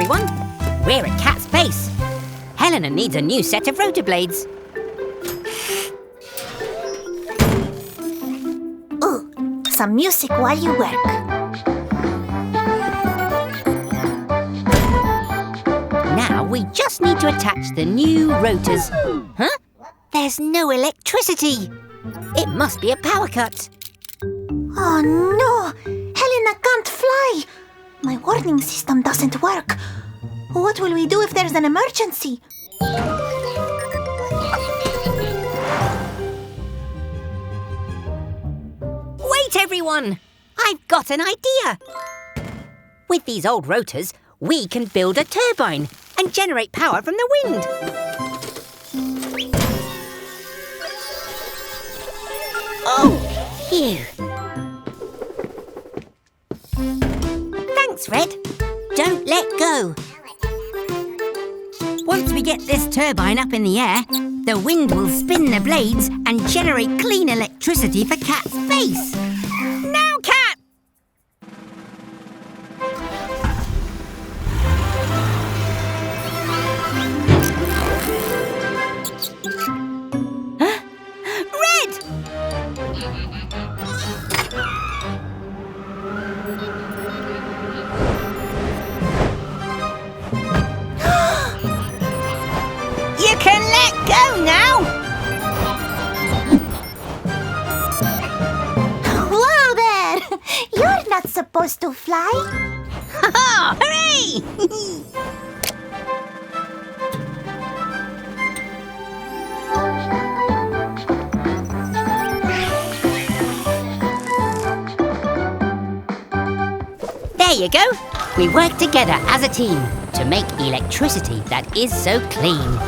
everyone. We're at Cat's Base. Helena needs a new set of rotor blades. Ooh, some music while you work. Now we just need to attach the new rotors. Huh? There's no electricity. It must be a power cut. Oh no! Helena can't fly! My warning system doesn't work. What will we do if there's an emergency? Wait, everyone! I've got an idea. With these old rotors, we can build a turbine and generate power from the wind. Oh, phew. Thanks, Red. Don't let go. Once we get this turbine up in the air, the wind will spin the blades and generate clean electricity for Cat's Base. Now, Cat! Huh? Red! You can let go now! Whoa there! You're not supposed to fly. Ha-ha! Hooray! There you go. We work together as a team to make electricity that is so clean.